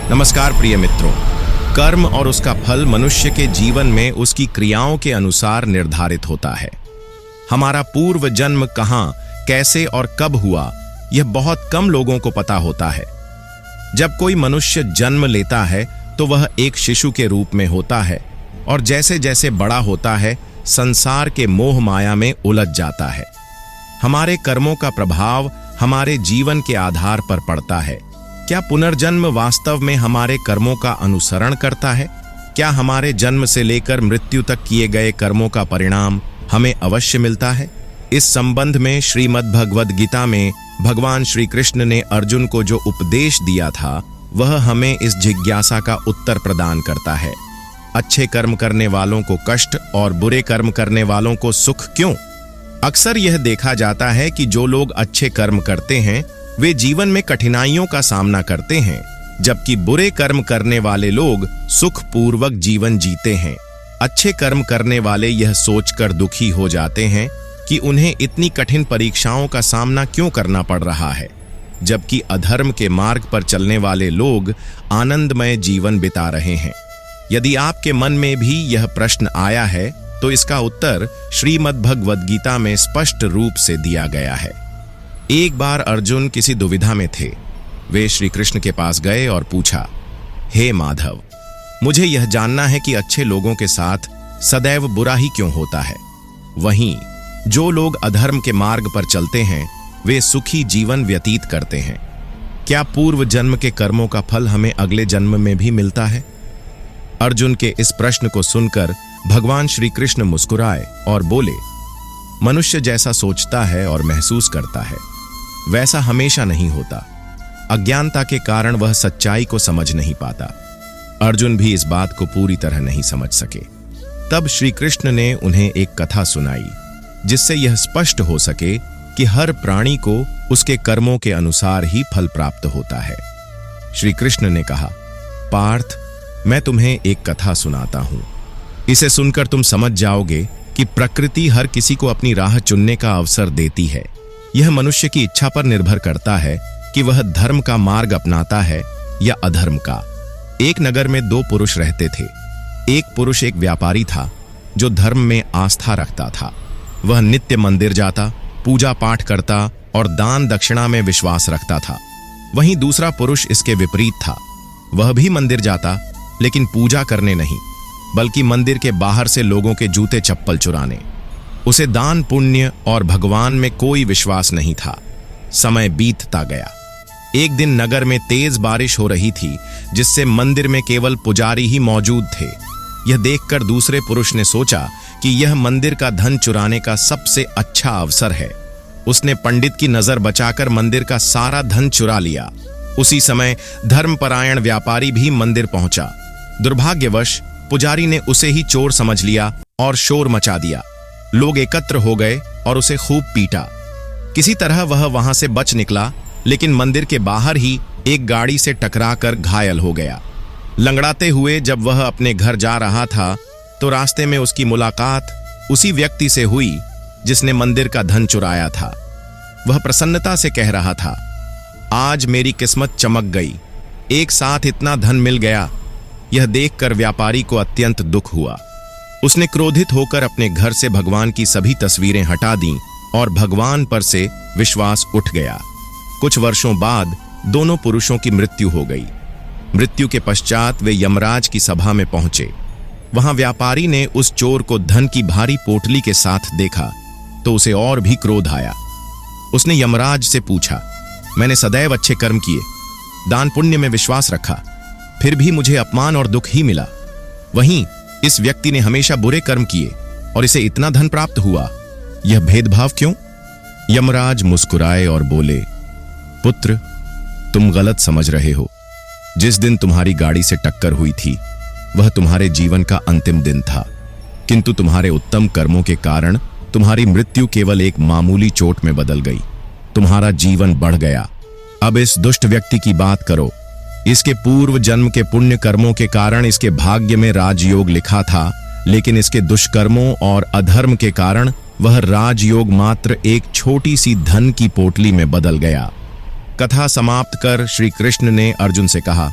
नमस्कार प्रिय मित्रों। कर्म और उसका फल मनुष्य के जीवन में उसकी क्रियाओं के अनुसार निर्धारित होता है। हमारा पूर्व जन्म कहाँ, कैसे और कब हुआ, यह बहुत कम लोगों को पता होता है। जब कोई मनुष्य जन्म लेता है तो वह एक शिशु के रूप में होता है और जैसे जैसे बड़ा होता है संसार के मोह माया में उलझ जाता है। हमारे कर्मों का प्रभाव हमारे जीवन के आधार पर पड़ता है। क्या पुनर्जन्म वास्तव में हमारे कर्मों का अनुसरण करता है? क्या हमारे जन्म से लेकर मृत्यु तक किए गए कर्मों का परिणाम हमें अवश्य मिलता है? इस संबंध में श्रीमद् भगवद गीता में भगवान श्री कृष्ण ने अर्जुन को जो उपदेश दिया था वह हमें इस जिज्ञासा का उत्तर प्रदान करता है। अच्छे कर्म करने वालों को कष्ट और बुरे कर्म करने वालों को सुख क्यों? अक्सर यह देखा जाता है कि जो लोग अच्छे कर्म करते हैं वे जीवन में कठिनाइयों का सामना करते हैं, जबकि बुरे कर्म करने वाले लोग सुखपूर्वक जीवन जीते हैं। अच्छे कर्म करने वाले यह सोचकर दुखी हो जाते हैं कि उन्हें इतनी कठिन परीक्षाओं का सामना क्यों करना पड़ रहा है, जबकि अधर्म के मार्ग पर चलने वाले लोग आनंदमय जीवन बिता रहे हैं। यदि आपके मन में भी यह प्रश्न आया है तो इसका उत्तर श्रीमद् भगवद गीता में स्पष्ट रूप से दिया गया है। एक बार अर्जुन किसी दुविधा में थे। वे श्री कृष्ण के पास गए और पूछा, हे माधव, मुझे यह जानना है कि अच्छे लोगों के साथ सदैव बुरा ही क्यों होता है, वहीं जो लोग अधर्म के मार्ग पर चलते हैं वे सुखी जीवन व्यतीत करते हैं। क्या पूर्व जन्म के कर्मों का फल हमें अगले जन्म में भी मिलता है? अर्जुन के इस प्रश्न को सुनकर भगवान श्री कृष्ण मुस्कुराए और बोले, मनुष्य जैसा सोचता है और महसूस करता है वैसा हमेशा नहीं होता। अज्ञानता के कारण वह सच्चाई को समझ नहीं पाता। अर्जुन भी इस बात को पूरी तरह नहीं समझ सके। तब श्री कृष्ण ने उन्हें एक कथा सुनाई जिससे यह स्पष्ट हो सके कि हर प्राणी को उसके कर्मों के अनुसार ही फल प्राप्त होता है। श्री कृष्ण ने कहा, पार्थ, मैं तुम्हें एक कथा सुनाता हूं। इसे सुनकर तुम समझ जाओगे कि प्रकृति हर किसी को अपनी राह चुनने का अवसर देती है। यह मनुष्य की इच्छा पर निर्भर करता है कि वह धर्म का मार्ग अपनाता है या अधर्म का। एक नगर में दो पुरुष रहते थे। एक पुरुष एक व्यापारी था जो धर्म में आस्था रखता था। वह नित्य मंदिर जाता, पूजा पाठ करता और दान दक्षिणा में विश्वास रखता था। वहीं दूसरा पुरुष इसके विपरीत था। वह भी मंदिर जाता लेकिन पूजा करने नहीं, बल्कि मंदिर के बाहर से लोगों के जूते चप्पल चुराने। उसे दान पुण्य और भगवान में कोई विश्वास नहीं था। समय बीतता गया। एक दिन नगर में तेज बारिश हो रही थी जिससे मंदिर में केवल पुजारी ही मौजूद थे। यह देखकर दूसरे पुरुष ने सोचा कि यह मंदिर का धन चुराने का सबसे अच्छा अवसर है। उसने पंडित की नजर बचाकर मंदिर का सारा धन चुरा लिया। उसी समय धर्मपरायण व्यापारी भी मंदिर पहुंचा। दुर्भाग्यवश पुजारी ने उसे ही चोर समझ लिया और शोर मचा दिया। लोग एकत्र हो गए और उसे खूब पीटा। किसी तरह वह वहां से बच निकला, लेकिन मंदिर के बाहर ही एक गाड़ी से टकराकर घायल हो गया। लंगड़ाते हुए जब वह अपने घर जा रहा था तो रास्ते में उसकी मुलाकात उसी व्यक्ति से हुई जिसने मंदिर का धन चुराया था। वह प्रसन्नता से कह रहा था, आज मेरी किस्मत चमक गई, एक साथ इतना धन मिल गया। यह देखकर व्यापारी को अत्यंत दुख हुआ। उसने क्रोधित होकर अपने घर से भगवान की सभी तस्वीरें हटा दीं और भगवान पर से विश्वास उठ गया। कुछ वर्षों बाद दोनों पुरुषों की मृत्यु हो गई। मृत्यु के पश्चात वे यमराज की सभा में पहुंचे। वहां व्यापारी ने उस चोर को धन की भारी पोटली के साथ देखा तो उसे और भी क्रोध आया। उसने यमराज से पूछा, मैंने सदैव अच्छे कर्म किए, दान पुण्य में विश्वास रखा, फिर भी मुझे अपमान और दुख ही मिला। वहीं इस व्यक्ति ने हमेशा बुरे कर्म किए और इसे इतना धन प्राप्त हुआ। यह भेदभाव क्यों? यमराज मुस्कुराए और बोले, पुत्र, तुम गलत समझ रहे हो। जिस दिन तुम्हारी गाड़ी से टक्कर हुई थी वह तुम्हारे जीवन का अंतिम दिन था, किंतु तुम्हारे उत्तम कर्मों के कारण तुम्हारी मृत्यु केवल एक मामूली चोट में बदल गई। तुम्हारा जीवन बढ़ गया। अब इस दुष्ट व्यक्ति की बात करो। इसके पूर्व जन्म के पुण्य कर्मों के कारण इसके भाग्य में राजयोग लिखा था, लेकिन इसके दुष्कर्मों और अधर्म के कारण वह राजयोग मात्र एक छोटी सी धन की पोटली में बदल गया। कथा समाप्त कर श्री कृष्ण ने अर्जुन से कहा,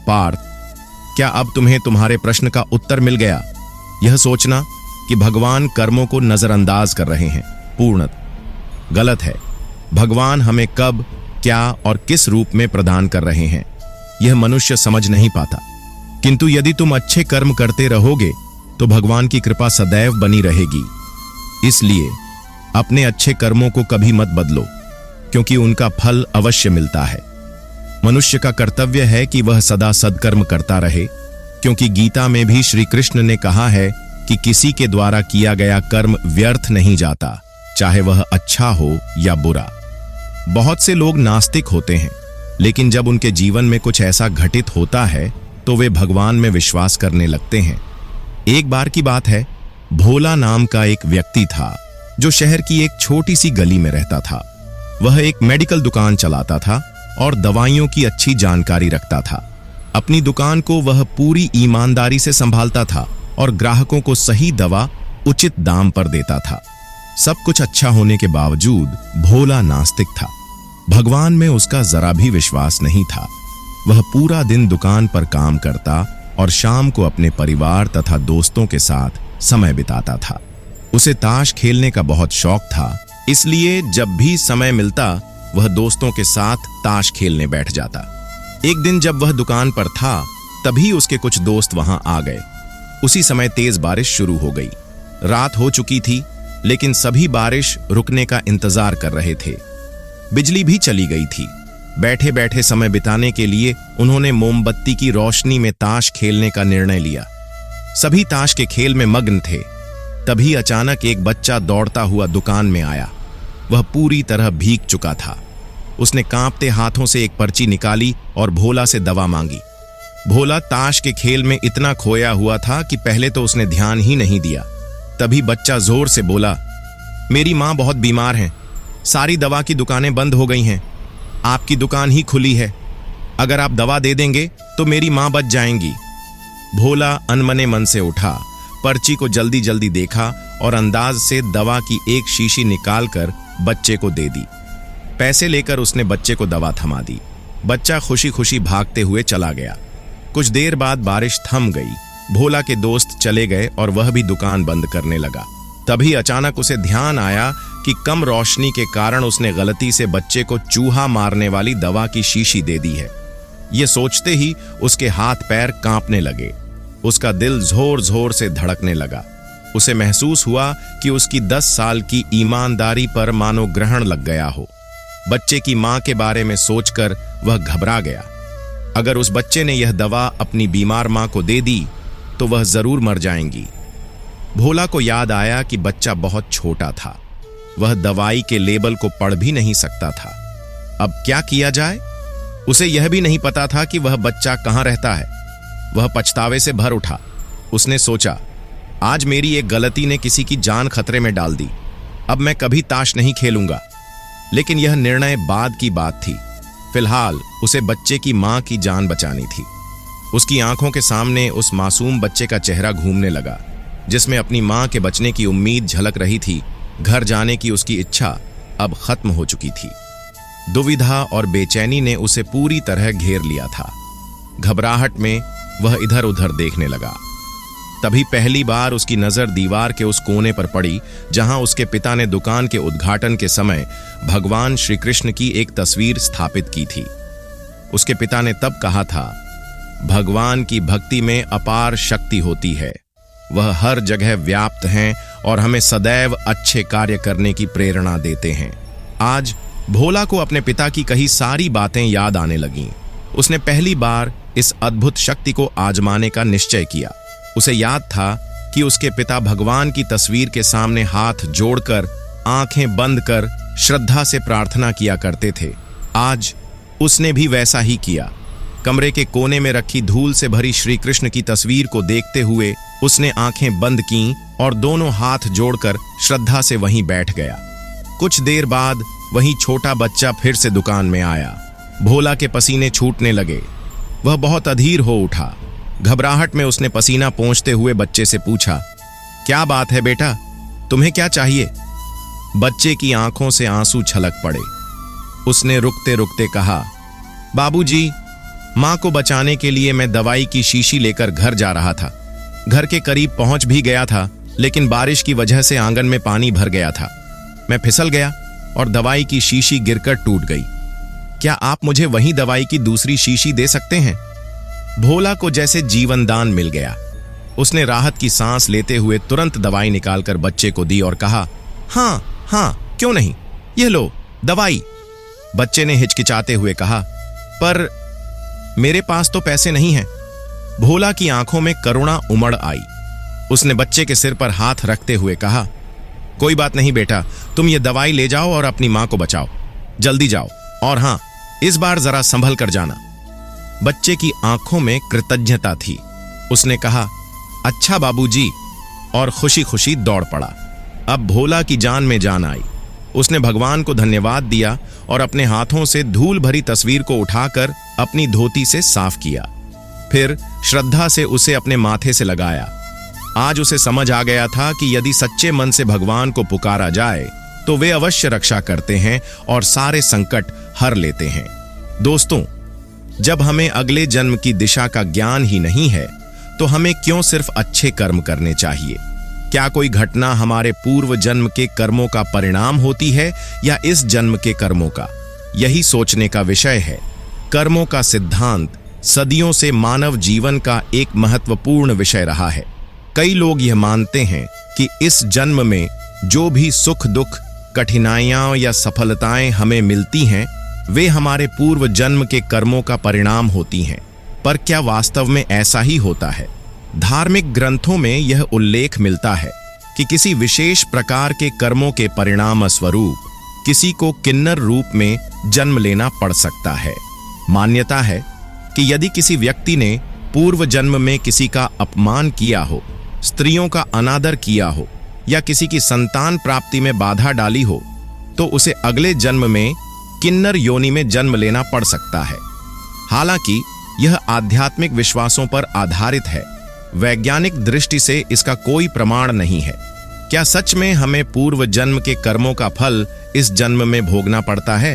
पार्थ, क्या अब तुम्हें तुम्हारे प्रश्न का उत्तर मिल गया? यह सोचना कि भगवान कर्मों को नजरअंदाज कर रहे हैं पूर्णतः गलत है। भगवान हमें कब, क्या और किस रूप में प्रदान कर रहे हैं यह मनुष्य समझ नहीं पाता। किंतु यदि तुम अच्छे कर्म करते रहोगे तो भगवान की कृपा सदैव बनी रहेगी। इसलिए अपने अच्छे कर्मों को कभी मत बदलो, क्योंकि उनका फल अवश्य मिलता है। मनुष्य का कर्तव्य है कि वह सदा सद्कर्म करता रहे, क्योंकि गीता में भी श्री कृष्ण ने कहा है कि किसी के द्वारा किया गया कर्म व्यर्थ नहीं जाता, चाहे वह अच्छा हो या बुरा। बहुत से लोग नास्तिक होते हैं, लेकिन जब उनके जीवन में कुछ ऐसा घटित होता है तो वे भगवान में विश्वास करने लगते हैं। एक बार की बात है, भोला नाम का एक व्यक्ति था जो शहर की एक छोटी सी गली में रहता था। वह एक मेडिकल दुकान चलाता था और दवाइयों की अच्छी जानकारी रखता था। अपनी दुकान को वह पूरी ईमानदारी से संभालता था और ग्राहकों को सही दवा उचित दाम पर देता था। सब कुछ अच्छा होने के बावजूद भोला नास्तिक था। भगवान में उसका जरा भी विश्वास नहीं था। वह पूरा दिन दुकान पर काम करता और शाम को अपने परिवार तथा दोस्तों के साथ समय बिताता था। उसे ताश खेलने का बहुत शौक था, इसलिए जब भी समय मिलता वह दोस्तों के साथ ताश खेलने बैठ जाता। एक दिन जब वह दुकान पर था, तभी उसके कुछ दोस्त वहां आ गए। उसी समय तेज बारिश शुरू हो गई। रात हो चुकी थी, लेकिन सभी बारिश रुकने का इंतजार कर रहे थे। बिजली भी चली गई थी। बैठे बैठे समय बिताने के लिए उन्होंने मोमबत्ती की रोशनी में ताश खेलने का निर्णय लिया। सभी ताश के खेल में मग्न थे। तभी अचानक एक बच्चा दौड़ता हुआ दुकान में आया। वह पूरी तरह भीग चुका था। उसने कांपते हाथों से एक पर्ची निकाली और भोला से दवा मांगी। भोला ताश के खेल में इतना खोया हुआ था कि पहले तो उसने ध्यान ही नहीं दिया। तभी बच्चा जोर से बोला, मेरी मां बहुत बीमार हैं। सारी दवा की दुकानें बंद हो गई हैं। आपकी दुकान ही खुली है। अगर आप दवा दे देंगे तो मेरी मां बच जाएंगी। भोला अनमने मन से उठा, पर्ची को जल्दी जल्दी देखा और अंदाज से दवा की एक शीशी निकालकर बच्चे को दे दी। पैसे लेकर उसने बच्चे को दवा थमा दी। बच्चा खुशी खुशी भागते हुए चला गया। कुछ देर बाद बारिश थम गई। भोला के दोस्त चले गए और वह भी दुकान बंद करने लगा। तभी अचानक उसे ध्यान आया कि कम रोशनी के कारण उसने गलती से बच्चे को चूहा मारने वाली दवा की शीशी दे दी है। ये सोचते ही उसके हाथ पैर कांपने लगे। उसका दिल जोर जोर से धड़कने लगा। उसे महसूस हुआ कि उसकी 10 साल की ईमानदारी पर मानो ग्रहण लग गया हो। बच्चे की मां के बारे में सोचकर वह घबरा गया। अगर उस बच्चे ने यह दवा अपनी बीमार मां को दे दी तो वह जरूर मर जाएंगी। भोला को याद आया कि बच्चा बहुत छोटा था। वह दवाई के लेबल को पढ़ भी नहीं सकता था। अब क्या किया जाए? उसे यह भी नहीं पता था कि वह बच्चा कहां रहता है। वह पछतावे से भर उठा। उसने सोचा, आज मेरी एक गलती ने किसी की जान खतरे में डाल दी। अब मैं कभी ताश नहीं खेलूंगा। लेकिन यह निर्णय बाद की बात थी। फिलहाल उसे बच्चे की मां की जान बचानी थी। उसकी आंखों के सामने उस मासूम बच्चे का चेहरा घूमने लगा, जिसमें अपनी मां के बचने की उम्मीद झलक रही थी। घर जाने की उसकी इच्छा अब खत्म हो चुकी थी। दुविधा और बेचैनी ने उसे पूरी तरह घेर लिया था। घबराहट में वह इधर उधर देखने लगा। तभी पहली बार उसकी नजर दीवार के उस कोने पर पड़ी जहां उसके पिता ने दुकान के उद्घाटन के समय भगवान श्री कृष्ण की एक तस्वीर स्थापित की थी। उसके पिता ने तब कहा था, भगवान की भक्ति में अपार शक्ति होती है। वह हर जगह व्याप्त हैं और हमें सदैव अच्छे कार्य करने की प्रेरणा देते हैं। आज भोला को अपने पिता की कही सारी बातें याद आने लगीं। उसने पहली बार इस अद्भुत शक्ति को आजमाने का निश्चय किया। उसे याद था कि उसके पिता भगवान की तस्वीर के सामने हाथ जोड़कर, आंखें बंद कर श्रद्धा से प्रार्थना किया करते थे। आज उसने भी वैसा ही किया। कमरे के कोने में रखी धूल से भरी श्री कृष्ण की तस्वीर को देखते हुए उसने आंखें बंद कीं और दोनों हाथ जोड़कर श्रद्धा से वहीं बैठ गया। कुछ देर बाद वहीं छोटा बच्चा फिर से दुकान में आया। भोला के पसीने छूटने लगे। वह बहुत अधीर हो उठा। घबराहट में उसने पसीना पोंछते हुए बच्चे से पूछा, क्या बात है बेटा, तुम्हें क्या चाहिए? बच्चे की आंखों से आंसू छलक पड़े। उसने रुकते रुकते कहा, बाबूजी, माँ को बचाने के लिए मैं दवाई की शीशी लेकर घर जा रहा था। घर के करीब पहुंच भी गया था, लेकिन बारिश की वजह से आंगन में पानी भर गया था। मैं फिसल गया और दवाई की शीशी गिरकर टूट गई। क्या आप मुझे वही दवाई की दूसरी शीशी दे सकते हैं? भोला को जैसे जीवन दान मिल गया। उसने राहत की सांस लेते हुए तुरंत दवाई निकालकर बच्चे को दी और कहा, हाँ हाँ, क्यों नहीं, यह लो दवाई। बच्चे ने हिचकिचाते हुए कहा, पर मेरे पास तो पैसे नहीं हैं। भोला की आंखों में करुणा उमड़ आई। उसने बच्चे के सिर पर हाथ रखते हुए कहा, कोई बात नहीं बेटा, तुम ये दवाई ले जाओ और अपनी मां को बचाओ। जल्दी जाओ, और हां, इस बार जरा संभल कर जाना। बच्चे की आंखों में कृतज्ञता थी। उसने कहा, अच्छा बाबूजी, और खुशी खुशी दौड़ पड़ा। अब भोला की जान में जान आई। उसने भगवान को धन्यवाद दिया और अपने हाथों से धूल भरी तस्वीर को उठाकर अपनी धोती से साफ किया। फिर श्रद्धा से उसे अपने माथे से लगाया। आज उसे समझ आ गया था कि यदि सच्चे मन से भगवान को पुकारा जाए तो वे अवश्य रक्षा करते हैं और सारे संकट हर लेते हैं। दोस्तों, जब हमें अगले जन्म की दिशा का ज्ञान ही नहीं है तो हमें क्यों सिर्फ अच्छे कर्म करने चाहिए? क्या कोई घटना हमारे पूर्व जन्म के कर्मों का परिणाम होती है या इस जन्म के कर्मों का? यही सोचने का विषय है। कर्मों का सिद्धांत सदियों से मानव जीवन का एक महत्वपूर्ण विषय रहा है। कई लोग यह मानते हैं कि इस जन्म में जो भी सुख दुख, कठिनाइयां या सफलताएं हमें मिलती हैं, वे हमारे पूर्व जन्म के कर्मों का परिणाम होती हैं। पर क्या वास्तव में ऐसा ही होता है? धार्मिक ग्रंथों में यह उल्लेख मिलता है कि किसी विशेष प्रकार के कर्मों के परिणाम स्वरूप किसी को किन्नर रूप में जन्म लेना पड़ सकता है। मान्यता है कि यदि किसी व्यक्ति ने पूर्व जन्म में किसी का अपमान किया हो, स्त्रियों का अनादर किया हो या किसी की संतान प्राप्ति में बाधा डाली हो, तो उसे अगले जन्म में किन्नर योनि में जन्म लेना पड़ सकता है। हालांकि यह आध्यात्मिक विश्वासों पर आधारित है। वैज्ञानिक दृष्टि से इसका कोई प्रमाण नहीं है। क्या सच में हमें पूर्व जन्म के कर्मों का फल इस जन्म में भोगना पड़ता है?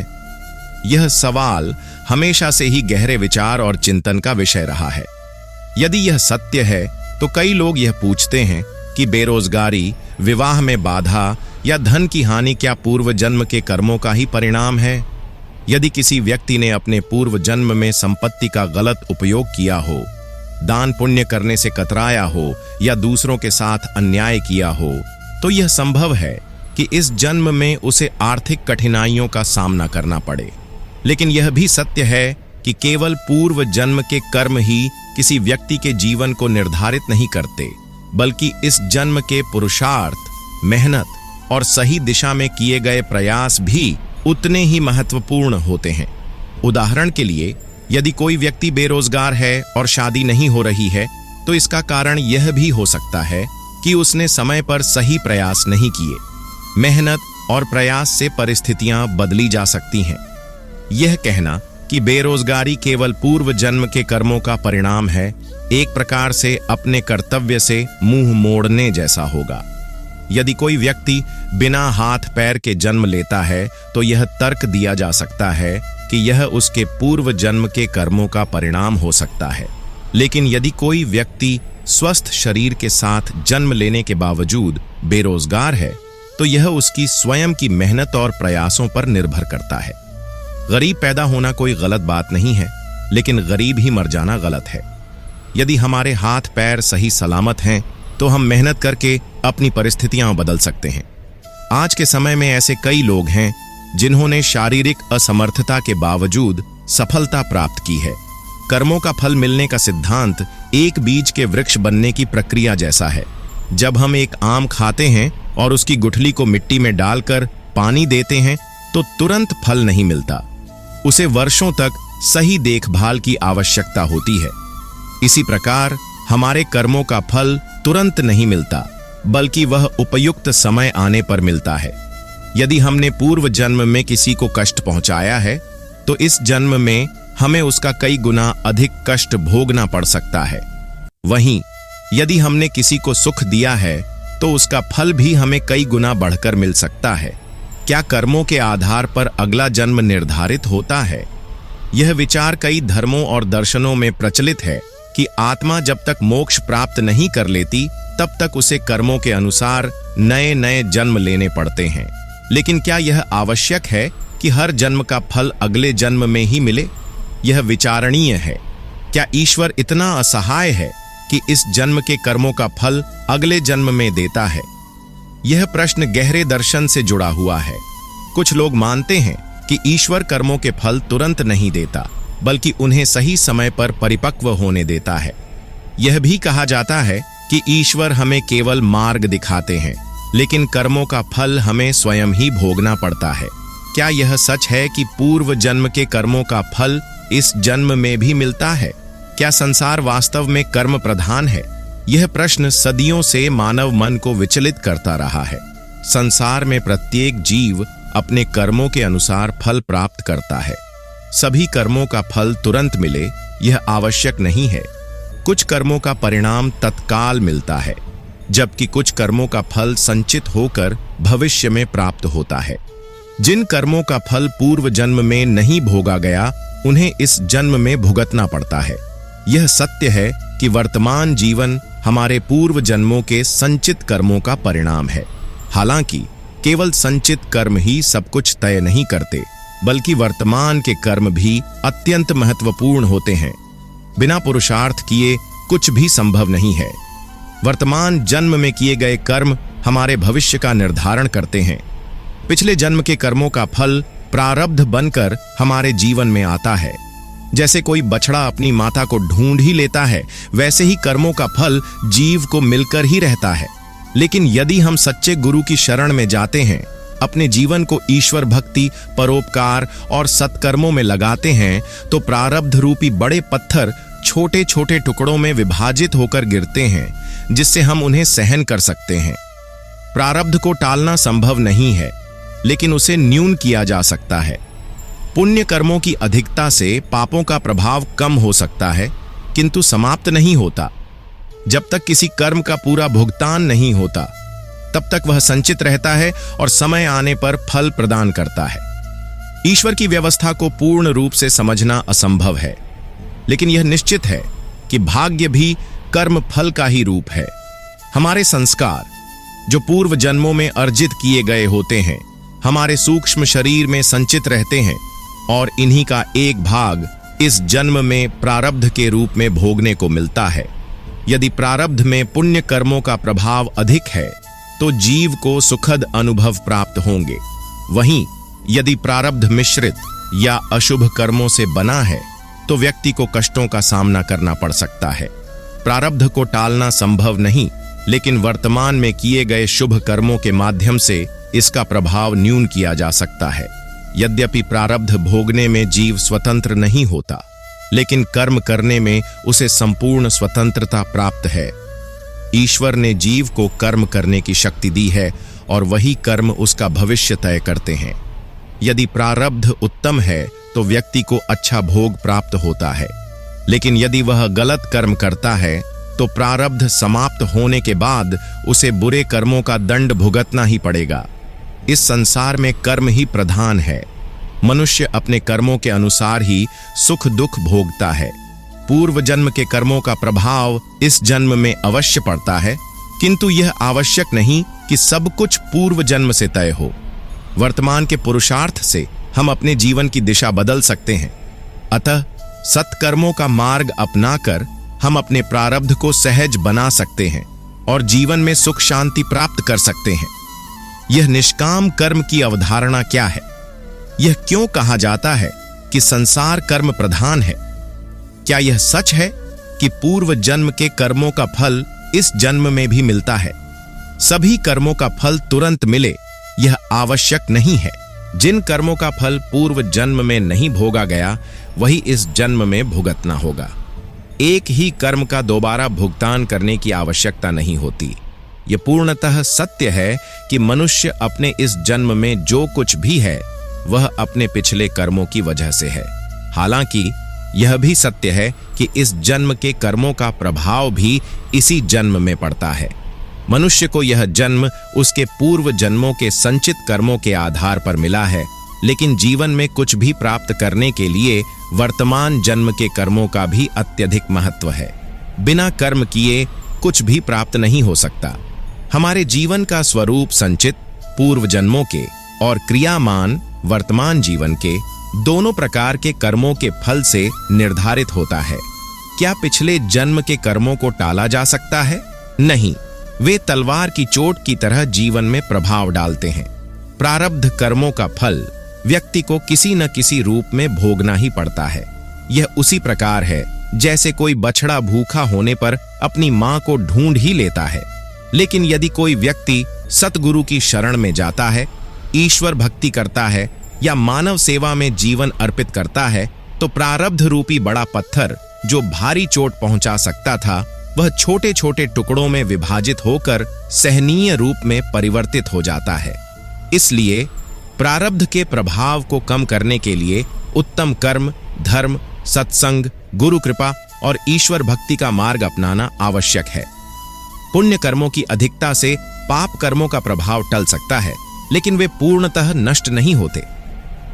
यह सवाल हमेशा से ही गहरे विचार और चिंतन का विषय रहा है। यदि यह सत्य है तो कई लोग यह पूछते हैं कि बेरोजगारी, विवाह में बाधा या धन की हानि क्या पूर्व जन्म के कर्मों का ही परिणाम है? यदि किसी व्यक्ति ने अपने पूर्व जन्म में संपत्ति का गलत उपयोग किया हो, दान पुण्य करने से कतराया हो या दूसरों के साथ अन्याय किया हो, तो यह संभव है कि इस जन्म में उसे आर्थिक कठिनाइयों का सामना करना पड़े। लेकिन यह भी सत्य है कि केवल पूर्व जन्म के कर्म ही किसी व्यक्ति के जीवन को निर्धारित नहीं करते, बल्कि इस जन्म के पुरुषार्थ, मेहनत और सही दिशा में किए गए प्रयास भी उतने ही महत्वपूर्ण होते हैं। उदाहरण के लिए, यदि कोई व्यक्ति बेरोजगार है और शादी नहीं हो रही है, तो इसका कारण यह भी हो सकता है कि उसने समय पर सही प्रयास नहीं किए। मेहनत और प्रयास से परिस्थितियां बदली जा सकती हैं। यह कहना कि बेरोजगारी केवल पूर्व जन्म के कर्मों का परिणाम है, एक प्रकार से अपने कर्तव्य से मुंह मोड़ने जैसा होगा। यदि कोई व्यक्ति बिना हाथ पैर के जन्म लेता है तो यह तर्क दिया जा सकता है कि यह उसके पूर्व जन्म के कर्मों का परिणाम हो सकता है। लेकिन यदि कोई व्यक्ति स्वस्थ शरीर के साथ जन्म लेने के बावजूद बेरोजगार है, तो यह उसकी स्वयं की मेहनत और प्रयासों पर निर्भर करता है। गरीब पैदा होना कोई गलत बात नहीं है, लेकिन गरीब ही मर जाना गलत है। यदि हमारे हाथ पैर सही सलामत हैं, तो हम मेहनत करके अपनी परिस्थितियां बदल सकते हैं। आज के समय में ऐसे कई लोग हैं जिन्होंने शारीरिक असमर्थता के बावजूद सफलता प्राप्त की है। कर्मों का फल मिलने का सिद्धांत एक बीज के वृक्ष बनने की प्रक्रिया जैसा है। जब हम एक आम खाते हैं और उसकी गुठली को मिट्टी में डालकर पानी देते हैं, तो तुरंत फल नहीं मिलता। उसे वर्षों तक सही देखभाल की आवश्यकता होती है। इसी प्रकार हमारे कर्मों का फल तुरंत नहीं मिलता, बल्कि वह उपयुक्त समय आने पर मिलता है। यदि हमने पूर्व जन्म में किसी को कष्ट पहुंचाया है, तो इस जन्म में हमें उसका कई गुना अधिक कष्ट भोगना पड़ सकता है। वहीं यदि हमने किसी को सुख दिया है, तो उसका फल भी हमें कई गुना बढ़कर मिल सकता है। क्या कर्मों के आधार पर अगला जन्म निर्धारित होता है? यह विचार कई धर्मों और दर्शनों में प्रचलित है कि आत्मा जब तक मोक्ष प्राप्त नहीं कर लेती तब तक उसे कर्मों के अनुसार नए नए जन्म लेने पड़ते हैं। लेकिन क्या यह आवश्यक है कि हर जन्म का फल अगले जन्म में ही मिले? यह विचारणीय है। क्या ईश्वर इतना असहाय है कि इस जन्म के कर्मों का फल अगले जन्म में देता है? यह प्रश्न गहरे दर्शन से जुड़ा हुआ है। कुछ लोग मानते हैं कि ईश्वर कर्मों के फल तुरंत नहीं देता, बल्कि उन्हें सही समय पर परिपक्व होने देता है। यह भी कहा जाता है कि ईश्वर हमें केवल मार्ग दिखाते हैं, लेकिन कर्मों का फल हमें स्वयं ही भोगना पड़ता है। क्या यह सच है कि पूर्व जन्म के कर्मों का फल इस जन्म में भी मिलता है? क्या संसार वास्तव में कर्म प्रधान है? यह प्रश्न सदियों से मानव मन को विचलित करता रहा है। संसार में प्रत्येक जीव अपने कर्मों के अनुसार फल प्राप्त करता है। सभी कर्मों का फल तुरंत मिले यह आवश्यक नहीं है। कुछ कर्मों का परिणाम तत्काल मिलता है, जबकि कुछ कर्मों का फल संचित होकर भविष्य में प्राप्त होता है। जिन कर्मों का फल पूर्व जन्म में नहीं भोगा गया, उन्हें इस जन्म में भुगतना पड़ता है। यह सत्य है कि वर्तमान जीवन हमारे पूर्व जन्मों के संचित कर्मों का परिणाम है। हालांकि केवल संचित कर्म ही सब कुछ तय नहीं करते, बल्कि वर्तमान के कर्म भी अत्यंत महत्वपूर्ण होते हैं। बिना पुरुषार्थ किए कुछ भी संभव नहीं है। वर्तमान जन्म में किए गए कर्म हमारे भविष्य का निर्धारण करते हैं। पिछले जन्म के कर्मों का फल प्रारब्ध बनकर हमारे जीवन में आता है। जैसे कोई बछड़ा अपनी माता को ढूंढ ही लेता है, वैसे ही कर्मों का फल जीव को मिलकर ही रहता है। लेकिन यदि हम सच्चे गुरु की शरण में जाते हैं, अपने जीवन को ईश्वर भक्ति, परोपकार और सत्कर्मों में लगाते हैं, तो प्रारब्ध रूपी बड़े पत्थर छोटे छोटे टुकड़ों में विभाजित होकर गिरते हैं, जिससे हम उन्हें सहन कर सकते हैं। प्रारब्ध को टालना संभव नहीं है, लेकिन उसे न्यून किया जा सकता है। पुण्य कर्मों की अधिकता से पापों का प्रभाव कम हो सकता है, किंतु समाप्त नहीं होता। जब तक किसी कर्म का पूरा भुगतान नहीं होता, तब तक वह संचित रहता है और समय आने पर फल प्रदान करता है। ईश्वर की व्यवस्था को पूर्ण रूप से समझना असंभव है, लेकिन यह निश्चित है कि भाग्य भी कर्म फल का ही रूप है। हमारे संस्कार, जो पूर्व जन्मों में अर्जित किए गए होते हैं, हमारे सूक्ष्म शरीर में संचित रहते हैं और इन्हीं का एक भाग इस जन्म में प्रारब्ध के रूप में भोगने को मिलता है। यदि प्रारब्ध में पुण्य कर्मों का प्रभाव अधिक है, तो जीव को सुखद अनुभव प्राप्त होंगे। वहीं यदि प्रारब्ध मिश्रित या अशुभ कर्मों से बना है, तो व्यक्ति को कष्टों का सामना करना पड़ सकता है। प्रारब्ध को टालना संभव नहीं, लेकिन वर्तमान में किए गए शुभ कर्मों के माध्यम से इसका प्रभाव न्यून किया जा सकता है। यद्यपि प्रारब्ध भोगने में जीव स्वतंत्र नहीं होता, लेकिन कर्म करने में उसे संपूर्ण स्वतंत्रता प्राप्त है। ईश्वर ने जीव को कर्म करने की शक्ति दी है और वही कर्म उसका भविष्य तय करते हैं। यदि प्रारब्ध उत्तम है तो व्यक्ति को अच्छा भोग प्राप्त होता है, लेकिन यदि वह गलत कर्म करता है तो प्रारब्ध समाप्त होने के बाद उसे बुरे कर्मों का दंड भुगतना ही पड़ेगा। इस संसार में कर्म ही प्रधान है। मनुष्य अपने कर्मों के अनुसार ही सुख दुख भोगता है। पूर्व जन्म के कर्मों का प्रभाव इस जन्म में अवश्य पड़ता है, किंतु यह आवश्यक नहीं कि सब कुछ पूर्व जन्म से तय हो। वर्तमान के पुरुषार्थ से हम अपने जीवन की दिशा बदल सकते हैं। अतः सत्कर्मों का मार्ग अपनाकर हम अपने प्रारब्ध को सहज बना सकते हैं और जीवन में सुख शांति प्राप्त कर सकते हैं। यह निष्काम कर्म की अवधारणा क्या है? यह क्यों कहा जाता है कि संसार कर्म प्रधान है? क्या यह सच है कि पूर्व जन्म के कर्मों का फल इस जन्म में भी मिलता है? सभी कर्मों का फल तुरंत मिले यह आवश्यक नहीं है। जिन कर्मों का फल पूर्व जन्म में नहीं भोगा गया, वही इस जन्म में भुगतना होगा। एक ही कर्म का दोबारा भुगतान करने की आवश्यकता नहीं होती। यह पूर्णतः सत्य है कि मनुष्य अपने इस जन्म में जो कुछ भी है, वह अपने पिछले कर्मों की वजह से है। हालांकि यह भी सत्य है कि इस जन्म के कर्मों का प्रभाव भी इसी जन्म में पड़ता है। मनुष्य को यह जन्म उसके पूर्व जन्मों के संचित कर्मों के आधार पर मिला है, लेकिन जीवन में कुछ भी प्राप्त करने के लिए वर्तमान जन्म के कर्मों का भी अत्यधिक महत्व है। बिना कर्म किए कुछ भी प्राप्त नहीं हो सकता। हमारे जीवन का स्वरूप संचित पूर्व जन्मों के और क्रियामान वर्तमान जीवन के दोनों प्रकार के कर्मों के फल से निर्धारित होता है। क्या पिछले जन्म के कर्मों को टाला जा सकता है? नहीं, वे तलवार की चोट की तरह जीवन में प्रभाव डालते हैं। प्रारब्ध कर्मों का फल व्यक्ति को किसी न किसी रूप में भोगना ही पड़ता है। यह उसी प्रकार है जैसे कोई बछड़ा भूखा होने पर अपनी मां को ढूंढ ही लेता है। लेकिन यदि कोई व्यक्ति सतगुरु की शरण में जाता है, ईश्वर भक्ति करता है या मानव सेवा में जीवन अर्पित करता है, तो प्रारब्ध रूपी बड़ा पत्थर जो भारी चोट पहुंचा सकता था, वह छोटे छोटे टुकड़ों में विभाजित होकर सहनीय रूप में परिवर्तित हो जाता है। इसलिए प्रारब्ध के प्रभाव को कम करने के लिए उत्तम कर्म, धर्म, सत्संग, गुरु कृपा और ईश्वर भक्ति का मार्ग अपनाना आवश्यक है। पुण्य कर्मों की अधिकता से पाप कर्मों का प्रभाव टल सकता है, लेकिन वे पूर्णतः नष्ट नहीं होते।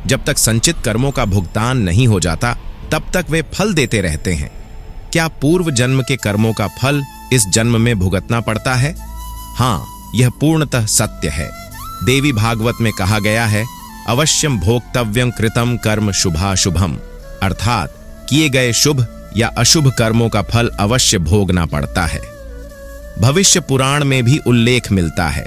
जब तक संचित कर्मों का भुगतान नहीं हो जाता, तब तक वे फल देते रहते हैं। क्या पूर्व जन्म के कर्मों का फल इस जन्म में भुगतना पड़ता है? हाँ, यह पूर्णतः सत्य है। देवी भागवत में कहा गया है, अवश्यम भोक्तव्यं कृतम कर्म शुभाशुभम, अर्थात किए गए शुभ या अशुभ कर्मों का फल अवश्य भोगना पड़ता है। भविष्य पुराण में भी उल्लेख मिलता है,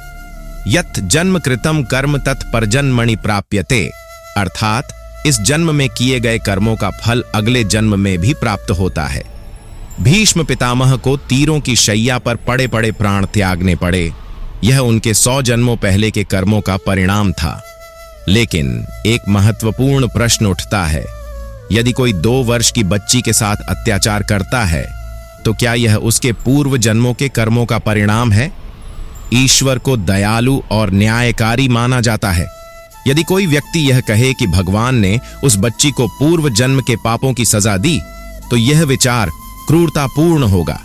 यत् जन्म कृतम कर्म तत् परजन्मणि प्राप्यते, अर्थात इस जन्म में किए गए कर्मों का फल अगले जन्म में भी प्राप्त होता है। भीष्म पितामह को तीरों की शैया पर पड़े पड़े प्राण त्यागने पड़े। यह उनके 100 जन्मों पहले के कर्मों का परिणाम था। लेकिन एक महत्वपूर्ण प्रश्न उठता है, यदि कोई 2 वर्ष की बच्ची के साथ अत्याचार करता है, तो क्या यह उसके पूर्व जन्मों के कर्मों का परिणाम है? ईश्वर को दयालु और न्यायकारी माना जाता है। यदि कोई व्यक्ति यह कहे कि भगवान ने उस बच्ची को पूर्व जन्म के पापों की सजा दी, तो यह विचार क्रूरतापूर्ण होगा।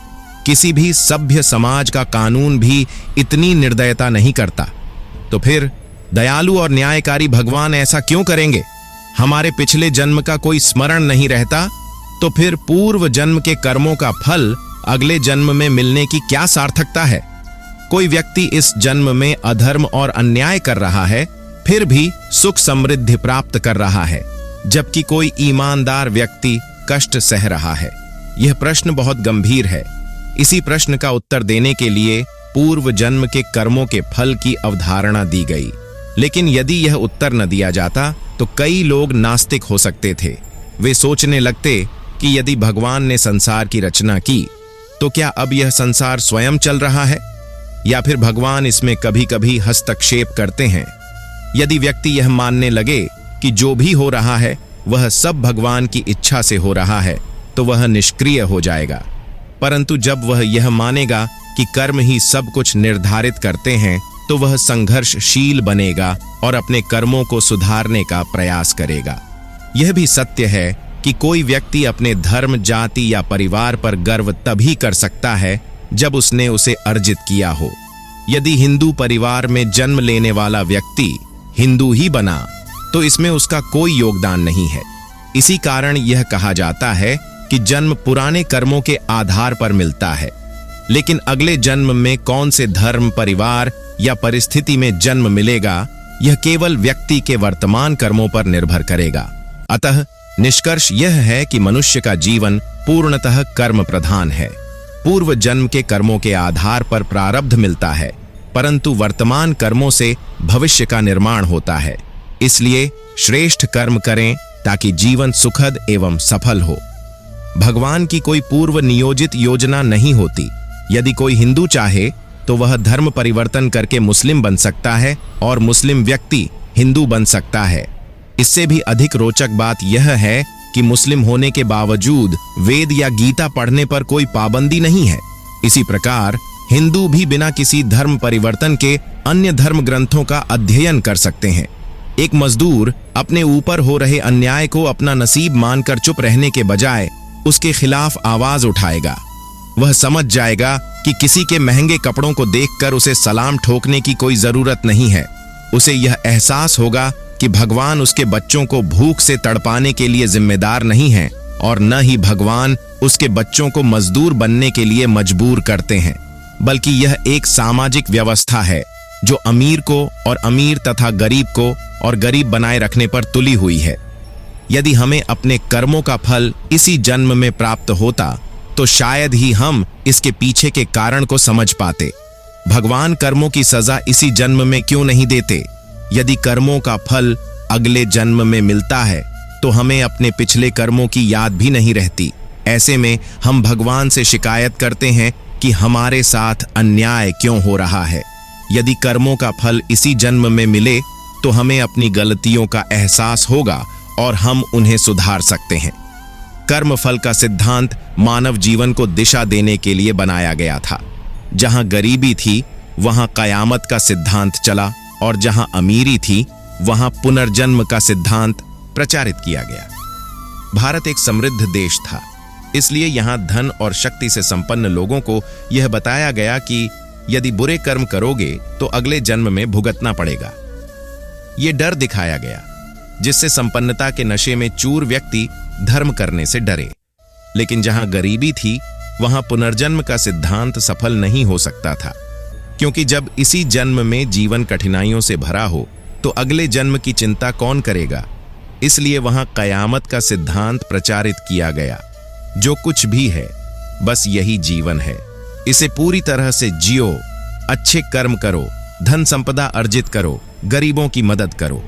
किसी भी सभ्य समाज का कानून भी इतनी निर्दयता नहीं करता। तो फिर दयालु और न्यायकारी भगवान ऐसा क्यों करेंगे? हमारे पिछले जन्म का कोई स्मरण नहीं रहता, तो फिर पूर्व जन्म के कर्मों का फल अगले जन्म में मिलने की क्या सार्थकता है? कोई व्यक्ति इस जन्म में अधर्म और अन्याय कर रहा है, फिर भी सुख समृद्धि प्राप्त कर रहा है, जबकि कोई ईमानदार व्यक्ति कष्ट सह रहा है। यह प्रश्न बहुत गंभीर है। इसी प्रश्न का उत्तर देने के लिए पूर्व जन्म के कर्मों के फल की अवधारणा दी गई। लेकिन यदि यह उत्तर न दिया जाता, तो कई लोग नास्तिक हो सकते थे। वे सोचने लगते कि यदि भगवान ने संसार की रचना की, तो क्या अब यह संसार स्वयं चल रहा है, या फिर भगवान इसमें कभी कभी हस्तक्षेप करते हैं? यदि व्यक्ति यह मानने लगे कि जो भी हो रहा है वह सब भगवान की इच्छा से हो रहा है, तो वह निष्क्रिय हो जाएगा। परंतु जब वह यह मानेगा कि कर्म ही सब कुछ निर्धारित करते हैं, तो वह संघर्षशील बनेगा और अपने कर्मों को सुधारने का प्रयास करेगा। यह भी सत्य है कि कोई व्यक्ति अपने धर्म, जाति या परिवार पर गर्व तभी कर सकता है जब उसने उसे अर्जित किया हो। यदि हिंदू परिवार में जन्म लेने वाला व्यक्ति हिंदू ही बना, तो इसमें उसका कोई योगदान नहीं है। इसी कारण यह कहा जाता है कि जन्म पुराने कर्मों के आधार पर मिलता है, लेकिन अगले जन्म में कौन से धर्म, परिवार या परिस्थिति में जन्म मिलेगा, यह केवल व्यक्ति के वर्तमान कर्मों पर निर्भर करेगा। अतः निष्कर्ष यह है कि मनुष्य का जीवन पूर्णतः कर्म प्रधान है। पूर्व जन्म के कर्मों के आधार पर प्रारब्ध मिलता है, परंतु वर्तमान कर्मों से भविष्य का निर्माण होता है। इसलिए श्रेष्ठ कर्म करें ताकि जीवन सुखद एवं सफल हो। भगवान की कोई पूर्व नियोजित योजना नहीं होती। यदि कोई हिंदू चाहे तो वह धर्म परिवर्तन करके मुस्लिम बन सकता है और मुस्लिम व्यक्ति हिंदू बन सकता है। इससे भी अधिक रोचक बात यह है कि मुस्लिम होने के बावजूद वेद या गीता पढ़ने पर कोई पाबंदी नहीं है। इसी प्रकार हिंदू भी बिना किसी धर्म परिवर्तन के अन्य धर्म ग्रंथों का अध्ययन कर सकते हैं। एक मजदूर अपने ऊपर हो रहे अन्याय को अपना नसीब मानकर चुप रहने के बजाय उसके खिलाफ आवाज उठाएगा। वह समझ जाएगा कि किसी के महंगे कपड़ों को देखकर उसे सलाम ठोकने की कोई जरूरत नहीं है। उसे यह एहसास होगा कि भगवान उसके बच्चों को भूख से तड़पाने के लिए जिम्मेदार नहीं हैं और न ही भगवान उसके बच्चों को मजदूर बनने के लिए मजबूर करते हैं, बल्कि यह एक सामाजिक व्यवस्था है जो अमीर को और अमीर तथा गरीब को और गरीब बनाए रखने पर तुली हुई है। यदि हमें अपने कर्मों का फल इसी जन्म में प्राप्त होता तो शायद ही हम इसके पीछे के कारण को समझ पाते। भगवान कर्मों की सजा इसी जन्म में क्यों नहीं देते? यदि कर्मों का फल अगले जन्म में मिलता है तो हमें अपने पिछले कर्मों की याद भी नहीं रहती। ऐसे में हम भगवान से शिकायत करते हैं कि हमारे साथ अन्याय क्यों हो रहा है। यदि कर्मों का फल इसी जन्म में मिले तो हमें अपनी गलतियों का एहसास होगा और हम उन्हें सुधार सकते हैं। कर्म फल का सिद्धांत मानव जीवन को दिशा देने के लिए बनाया गया था। जहां गरीबी थी वहां कयामत का सिद्धांत चला और जहां अमीरी थी वहां पुनर्जन्म का सिद्धांत प्रचारित किया गया। भारत एक समृद्ध देश था, इसलिए यहां धन और शक्ति से संपन्न लोगों को यह बताया गया कि यदि बुरे कर्म करोगे तो अगले जन्म में भुगतना पड़ेगा। यह डर दिखाया गया जिससे संपन्नता के नशे में चूर व्यक्ति धर्म करने से डरे। लेकिन जहां गरीबी थी वहां पुनर्जन्म का सिद्धांत सफल नहीं हो सकता था, क्योंकि जब इसी जन्म में जीवन कठिनाइयों से भरा हो तो अगले जन्म की चिंता कौन करेगा। इसलिए वहां कयामत का सिद्धांत प्रचारित किया गया। जो कुछ भी है बस यही जीवन है, इसे पूरी तरह से जियो, अच्छे कर्म करो, धन संपदा अर्जित करो, गरीबों की मदद करो।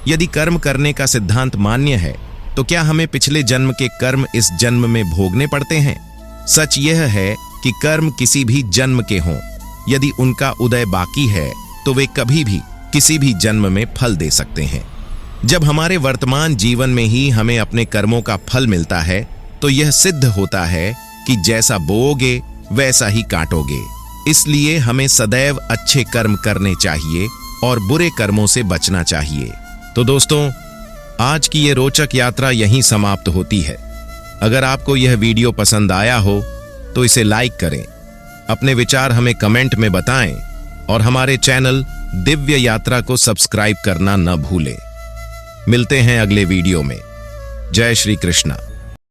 यदि कर्म करने का सिद्धांत मान्य है तो क्या हमें पिछले जन्म के कर्म इस जन्म में भोगने पड़ते हैं? सच यह है कि कर्म किसी भी जन्म के हों, यदि उनका उदय बाकी है तो वे कभी भी किसी भी जन्म में फल दे सकते हैं। जब हमारे वर्तमान जीवन में ही हमें अपने कर्मों का फल मिलता है तो यह सिद्ध होता है कि जैसा बोओगे वैसा ही काटोगे। इसलिए हमें सदैव अच्छे कर्म करने चाहिए और बुरे कर्मों से बचना चाहिए। तो दोस्तों, आज की ये रोचक यात्रा यहीं समाप्त होती है। अगर आपको यह वीडियो पसंद आया हो तो इसे लाइक करें, अपने विचार हमें कमेंट में बताएं और हमारे चैनल दिव्य यात्रा को सब्सक्राइब करना न भूलें। मिलते हैं अगले वीडियो में। जय श्री कृष्णा।